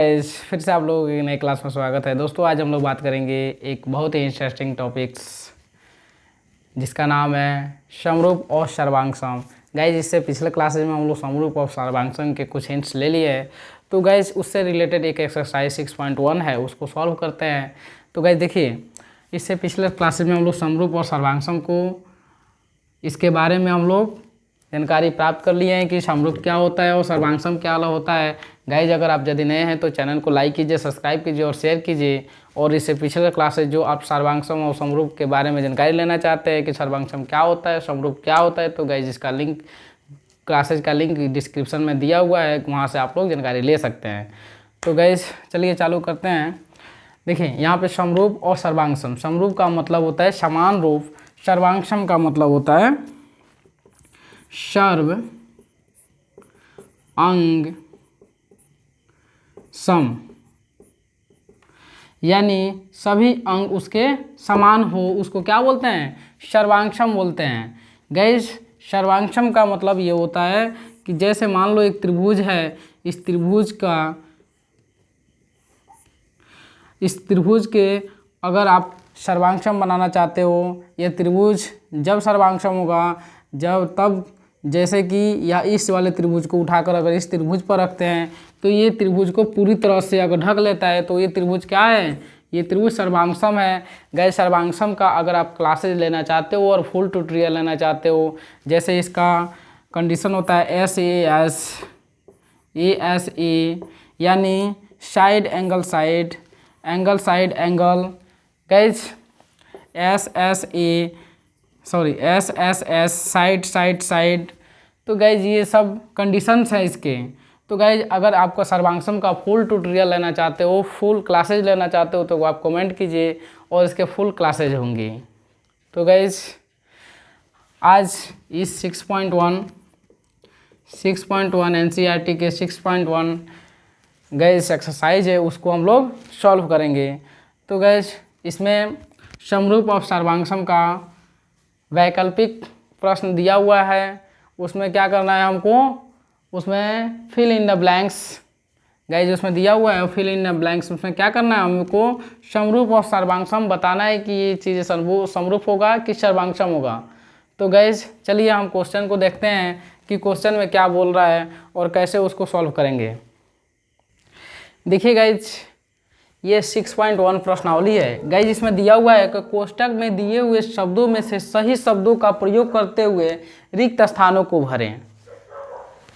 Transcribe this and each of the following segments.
फिर से आप लोगों के नए क्लास में स्वागत है। दोस्तों आज हम लोग बात करेंगे एक बहुत ही इंटरेस्टिंग टॉपिक्स जिसका नाम है समरूप और सर्वांगसम। गाइज इससे पिछले क्लासेज में हम लोग समरूप और सर्वांगसम के कुछ हिंट्स ले लिए हैं। तो गाइज उससे रिलेटेड एक एक्सरसाइज 6.1 है, उसको सॉल्व करते हैं। तो गाइज देखिए, इससे पिछले क्लासेज में हम लोग समरूप और सर्वांगसम को इसके बारे में हम लोग जानकारी प्राप्त कर लिए हैं कि समरूप क्या होता है और सर्वांगसम क्या होता है। गाइज अगर आप यदि नए हैं तो चैनल को लाइक कीजिए, सब्सक्राइब कीजिए और शेयर कीजिए। और इससे पिछले क्लासेज जो आप सर्वांगसम और समरूप के बारे में जानकारी लेना चाहते हैं कि सर्वांगसम क्या होता है, समरूप क्या होता है, तो गाइज इसका लिंक, क्लासेज का लिंक डिस्क्रिप्शन में दिया हुआ है, वहाँ से आप लोग जानकारी ले सकते हैं। तो गाइज चलिए चालू करते हैं। देखिए यहाँ पे समरूप और सर्वांगसम, समरूप का मतलब होता है समान रूप, सर्वांगसम का मतलब होता है सर्व अंग सम, यानी सभी अंग उसके समान हो, उसको क्या बोलते हैं, सर्वांगसम बोलते हैं। गाइस सर्वांगसम का मतलब ये होता है कि जैसे मान लो एक त्रिभुज है, इस त्रिभुज के अगर आप सर्वांगसम बनाना चाहते हो, यह त्रिभुज जब सर्वांगसम होगा जब तब, जैसे कि या इस वाले त्रिभुज को उठाकर अगर इस त्रिभुज पर रखते हैं तो ये त्रिभुज को पूरी तरह से अगर ढक लेता है तो ये त्रिभुज क्या है, ये त्रिभुज सर्वांगसम है। गाइस सर्वांगसम का अगर आप क्लासेज लेना चाहते हो और फुल ट्यूटोरियल लेना चाहते हो, जैसे इसका कंडीशन होता है SAS यानी side angle side, angle side angle. Guys SSS side side side. तो गाइज ये सब कंडीशंस हैं इसके। तो गाइज अगर आपका सर्वांगसम का फुल ट्यूटोरियल लेना चाहते हो, फुल क्लासेज लेना चाहते हो, तो आप कमेंट कीजिए और इसके फुल क्लासेज होंगे। तो गाइज आज इस 6.1 NCERT के 6.1 गाइज एक्सरसाइज है, उसको हम लोग सॉल्व करेंगे। तो गाइज इसमें समरूप और सर्वांगसम का वैकल्पिक प्रश्न दिया हुआ है, उसमें क्या करना है हमको, उसमें fill in the blanks. Guys उसमें दिया हुआ है फिल इन द ब्लैंक्स, उसमें क्या करना है हमको, समरूप और सर्वांगसम बताना है कि ये चीज़ें समरूप होगा कि सर्वांगसम होगा। तो गाइज चलिए हम क्वेश्चन को देखते हैं कि क्वेश्चन में क्या बोल रहा है और कैसे उसको सॉल्व करेंगे। देखिए गाइज ये 6.1 प्रश्नावली है। गाइज इसमें दिया हुआ है कि कोष्टक में दिए हुए शब्दों में से सही शब्दों का प्रयोग करते हुए रिक्त स्थानों को भरें।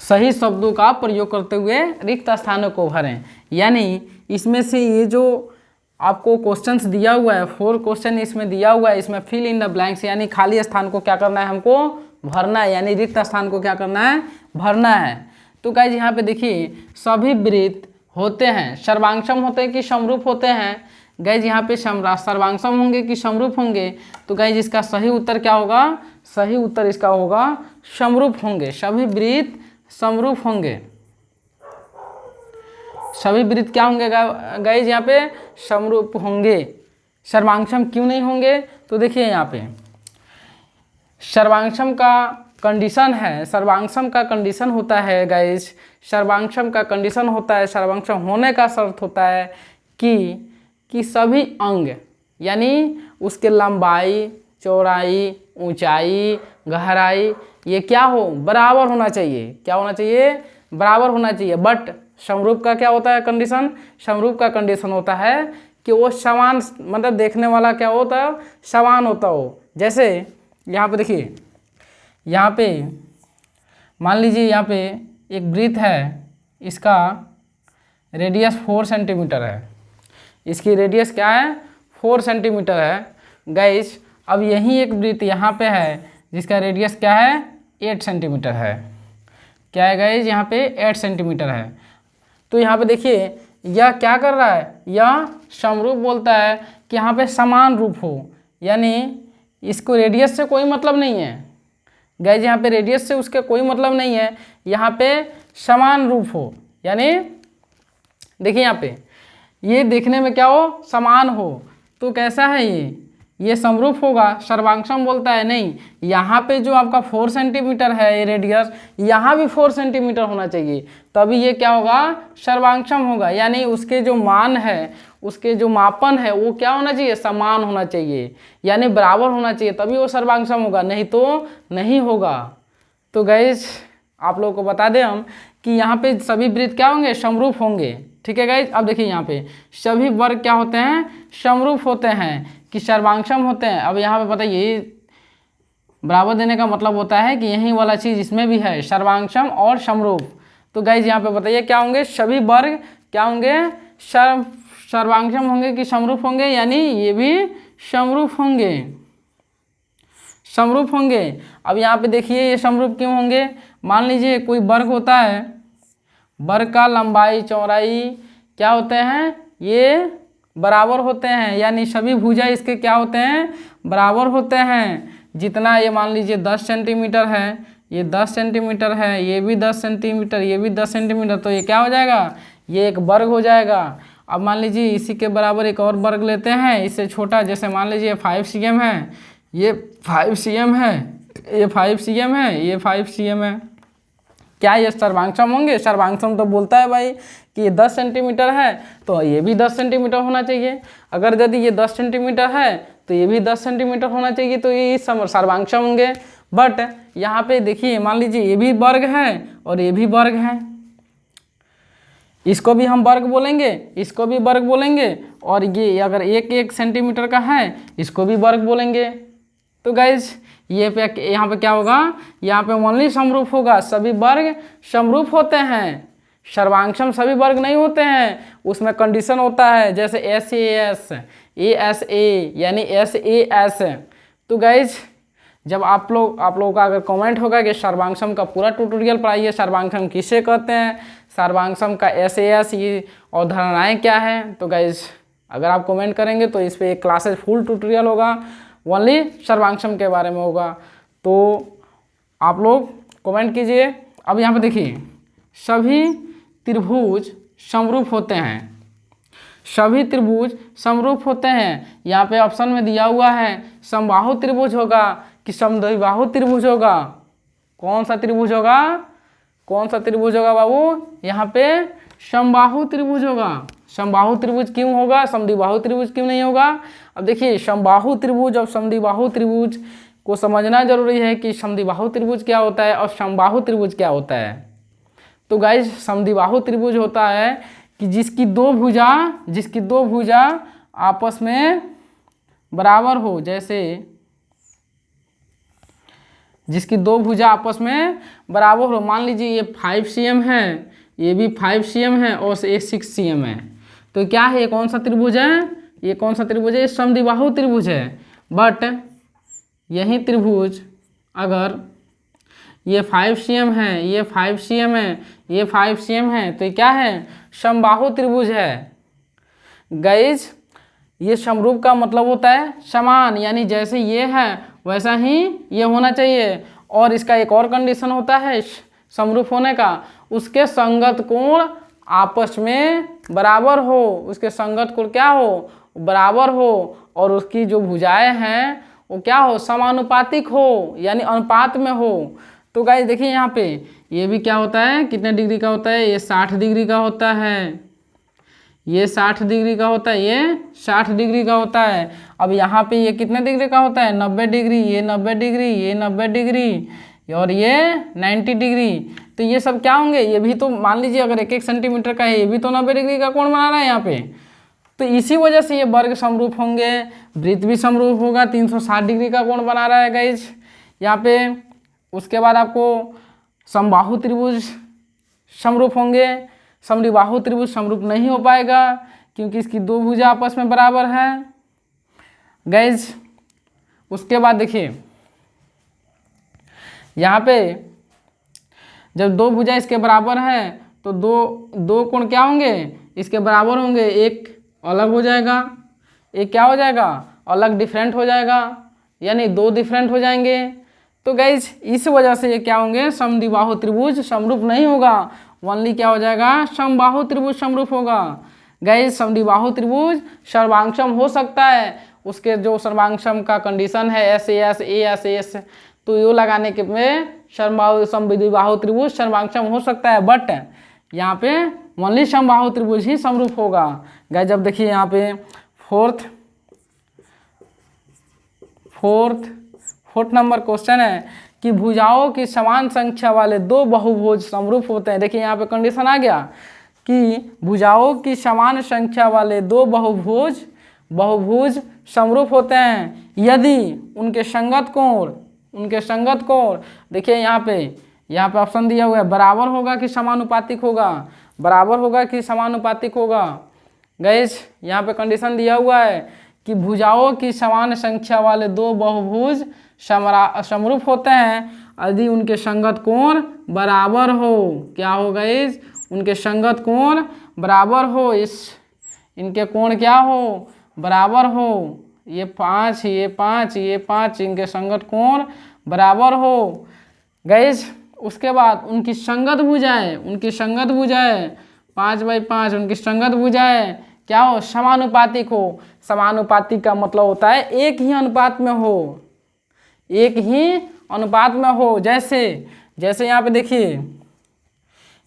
सही शब्दों का प्रयोग करते हुए रिक्त स्थानों को भरें, यानी इसमें से ये जो आपको क्वेश्चंस दिया हुआ है, 4 क्वेश्चन इसमें दिया हुआ है, इसमें फिल इन द ब्लैंक्स यानी खाली स्थान को क्या करना है हमको भरना है, यानी रिक्त स्थान को क्या करना है भरना है। तो गाइज यहाँ पे देखिए सभी वृत्त होते हैं, सर्वांगसम होते हैं कि समरूप होते हैं। गाइज यहाँ पे सर्वांगसम होंगे कि समरूप होंगे, तो गाइज इसका सही उत्तर क्या होगा, सही उत्तर इसका होगा समरूप होंगे। सभी वृत्त समरूप होंगे, सभी वृत्त क्या होंगे गाइज यहाँ पे समरूप होंगे। सर्वांगसम क्यों नहीं होंगे, तो देखिए यहाँ पे सर्वांगसम का कंडीशन है, सर्वांगसम का कंडीशन होता है गाइज, सर्वांगसम का कंडीशन होता है, सर्वांगसम होने का शर्त होता है कि सभी अंग यानी उसके लंबाई, चौड़ाई, ऊंचाई, गहराई ये क्या हो, बराबर होना चाहिए। क्या होना चाहिए, बराबर होना चाहिए। बट समरूप का क्या होता है कंडीशन, समरूप का कंडीशन होता है कि वो समान, मतलब देखने वाला क्या होता है, समान होता हो। जैसे यहाँ पे देखिए, यहाँ पे मान लीजिए यहाँ पे एक वृत्त है, इसका रेडियस 4 सेंटीमीटर है, इसकी रेडियस क्या है 4 सेंटीमीटर है। गाइस अब यही एक वृत्त यहाँ पे है जिसका रेडियस क्या है 8 सेंटीमीटर है। क्या है गाइस, यहाँ पे 8 सेंटीमीटर है। तो यहाँ पे देखिए यह क्या कर रहा है, यह समरूप बोलता है कि यहाँ पे समान रूप हो, यानी इसको रेडियस से कोई मतलब नहीं है। गाइज यहाँ पे रेडियस से उसका कोई मतलब नहीं है, यहाँ पे समान रूप हो, यानी देखिए यहाँ पे ये देखने में क्या हो, समान हो। तो कैसा है ये समरूप होगा, सर्वांगसम बोलता है नहीं। यहाँ पे जो आपका 4 सेंटीमीटर है ये रेडियस, यहाँ भी 4 सेंटीमीटर होना चाहिए, तभी ये क्या होगा, सर्वांगसम होगा। यानी उसके जो मान है, उसके जो मापन है वो क्या होना चाहिए, समान होना चाहिए, यानी बराबर होना चाहिए, तभी वो सर्वांगसम होगा, नहीं तो नहीं होगा। तो गाइस आप लोगों को बता दें हम कि यहाँ पे सभी वृत्त क्या होंगे, समरूप होंगे। ठीक है गाइस, अब देखिए यहाँ पे सभी वर्ग क्या होते हैं, समरूप होते हैं कि सर्वांगसम होते हैं। अब यहाँ पे बताइए बराबर देने का मतलब होता है कि यही वाला चीज़ इसमें भी है, सर्वांगसम और समरूप। तो गाइस यहाँ पे बताइए क्या होंगे, सभी वर्ग क्या होंगे, सर्वांगसम होंगे कि समरूप होंगे, यानी ये भी समरूप होंगे, समरूप होंगे। अब यहाँ पे देखिए ये समरूप क्यों होंगे, मान लीजिए कोई वर्ग होता है, वर्ग का लंबाई चौड़ाई क्या होते हैं, ये बराबर होते हैं, यानी सभी भुजा इसके क्या होते हैं, बराबर होते हैं। जितना ये मान लीजिए 10 सेंटीमीटर है, ये 10 सेंटीमीटर है, ये भी 10 सेंटीमीटर, ये भी 10 सेंटीमीटर, तो ये क्या हो जाएगा, ये एक वर्ग हो जाएगा। अब मान लीजिए इसी के बराबर एक और वर्ग लेते हैं, इससे छोटा, जैसे मान लीजिए 5 cm है, ये 5 cm है, ये 5 cm है, ये 5 cm है, क्या ये सर्वांगसम होंगे, सर्वांगसम तो बोलता है भाई कि ये 10 सेंटीमीटर है तो ये भी 10 सेंटीमीटर होना चाहिए। अगर यदि ये 10 सेंटीमीटर है तो ये भी 10 सेंटीमीटर होना चाहिए, तो ये सर्वांगसम होंगे। बट यहाँ पे देखिए मान लीजिए ये भी वर्ग है और ये भी वर्ग है, इसको भी हम वर्ग बोलेंगे, इसको भी वर्ग बोलेंगे, और ये अगर 1 सेंटीमीटर का है इसको भी वर्ग बोलेंगे। तो गाइज ये पे यहाँ पे क्या होगा, यहाँ पे ओनली समरूप होगा, सभी वर्ग समरूप होते हैं, सर्वांगसम सभी वर्ग नहीं होते हैं, उसमें कंडीशन होता है, जैसे SAS, ASA यानी SAS। तो गाइज जब आप लोगों का अगर कमेंट होगा कि सर्वांगसम का पूरा ट्यूटोरियल पढ़ाइए, सर्वांगसम किसे कहते हैं, सर्वांगसम का SAS ये और धारणाएँ क्या हैं, तो गाइज अगर आप कमेंट करेंगे तो इस पर एक क्लासेस फुल ट्यूटोरियल होगा, ओनली सर्वांगसम के बारे में होगा, तो आप लोग कमेंट कीजिए। अब यहाँ पे देखिए सभी त्रिभुज समरूप होते हैं, सभी त्रिभुज समरूप होते हैं। यहाँ पे ऑप्शन में दिया हुआ है समबाहु त्रिभुज होगा कि समद्विबाहु त्रिभुज होगा, कौन सा त्रिभुज होगा, कौन सा त्रिभुज होगा बाबू, यहाँ पे समबाहु त्रिभुज होगा। समबाहु त्रिभुज क्यों होगा, समद्विबाहु त्रिभुज क्यों नहीं होगा। अब देखिए समबाहु त्रिभुज और समद्विबाहु त्रिभुज को समझना जरूरी है कि समद्विबाहु त्रिभुज क्या होता है और समबाहु त्रिभुज क्या होता है। तो गाइस समद्विबाहु त्रिभुज होता है कि जिसकी दो भुजा आपस में बराबर हो, जैसे जिसकी दो भुजा आपस में बराबर हो, मान लीजिए ये 5 cm है, ये भी 5 cm है और ये 6 cm है, तो क्या है, ये कौन सा त्रिभुज है, ये कौन सा त्रिभुज है, समद्विबाहु त्रिभुज है। बट यही त्रिभुज अगर ये 5 cm है, ये 5 cm है, ये 5 cm है, तो ये क्या है, समबाहु त्रिभुज है। गाइज ये समरूप का मतलब होता है समान, यानी जैसे ये है वैसा ही ये होना चाहिए। और इसका एक और कंडीशन होता है समरूप होने का, उसके संगत कोण आपस में बराबर हो, उसके संगत कोण क्या हो, बराबर हो, और उसकी जो भुजाएं हैं वो क्या हो, समानुपातिक हो, यानी अनुपात में हो। तो गाइस देखिए यहाँ पे ये भी क्या होता है, कितने डिग्री का होता है, ये 60 डिग्री का होता है, ये 60 डिग्री का होता है, ये 60 डिग्री का होता है। अब यहाँ पे ये कितने डिग्री का होता है, 90 डिग्री, ये 90 डिग्री, ये 90 डिग्री और ये 90 डिग्री। तो ये सब क्या होंगे, ये भी तो मान लीजिए अगर 1 सेंटीमीटर का है, ये भी तो 90 डिग्री का कोण बना रहा है यहाँ पे। तो इसी वजह से ये वर्ग समरूप होंगे, वृत्त भी समरूप होगा, 360 डिग्री का कोण बना रहा है गाइज यहाँ पे। उसके बाद आपको समबाहु त्रिभुज समरूप होंगे, समद्विबाहु त्रिभुज समरूप नहीं हो पाएगा क्योंकि इसकी दो भुजा आपस में बराबर है गाइज। उसके बाद देखिए यहाँ पे जब दो भुजा इसके बराबर है तो दो कोण क्या होंगे, इसके बराबर होंगे, एक अलग हो जाएगा, एक क्या हो जाएगा, अलग डिफरेंट हो जाएगा, यानी दो डिफरेंट हो जाएंगे। तो गाइज इस वजह से ये क्या होंगे, समद्विबाहु त्रिभुज समरूप नहीं होगा, ओनली क्या हो जाएगा, समबाहु त्रिभुज समरूप होगा। गाइज समद्विबाहु त्रिभुज सर्वांगसम हो सकता है, उसके जो सर्वांग का कंडीशन है एस ए एस, तो यू लगाने के में समबाहु त्रिभुज सर्वांग हो सकता है, बट यहाँ पे ओनली समबाहु त्रिभुज ही समरूप होगा। गाइस जब देखिए यहाँ पे फोर्थ नंबर क्वेश्चन है कि भुजाओं की समान संख्या वाले दो बहुभुज समरूप होते हैं। देखिए यहाँ पे कंडीशन आ गया कि भुजाओं की समान संख्या वाले दो बहुभुज समरूप होते हैं यदि उनके संगत कोण देखिए यहाँ पे ऑप्शन दिया हुआ है, बराबर होगा कि समानुपातिक होगा, बराबर होगा कि समानुपातिक होगा। गाइस यहाँ पे कंडीशन दिया हुआ है कि भुजाओं की समान संख्या वाले दो बहुभुज समरूप होते हैं यदि उनके संगत कोण बराबर हो। क्या हो गाइस? उनके संगत कोण बराबर हो, इनके कोण क्या हो? बराबर हो। ये 5 इनके संगत कोण बराबर हो। गाइस उसके बाद उनकी संगत भुजाएं 5/5 उनकी संगत भुजाएं क्या हो? समानुपातिक हो। समानुपातिक का मतलब होता है एक ही अनुपात में हो। जैसे यहाँ पे देखिए,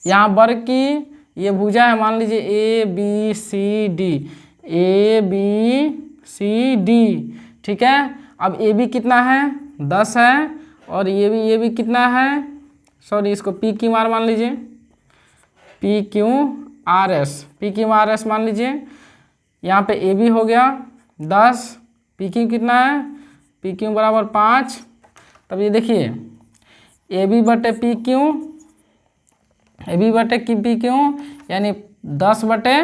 यहाँ वर्ग की ये भुजा है, मान लीजिए ए बी सी डी, ठीक है। अब ए बी कितना है? 10 है, और ये भी कितना है? सॉरी, इसको पी क्यू आर मान लीजिए, पी क्यू आर एस मान लीजिए। यहाँ पे ए बी हो गया 10, पी क्यू कितना है? पी क्यू बराबर 5। तब ये देखिए ए बी बटे पी क्यू यानी 10 बटे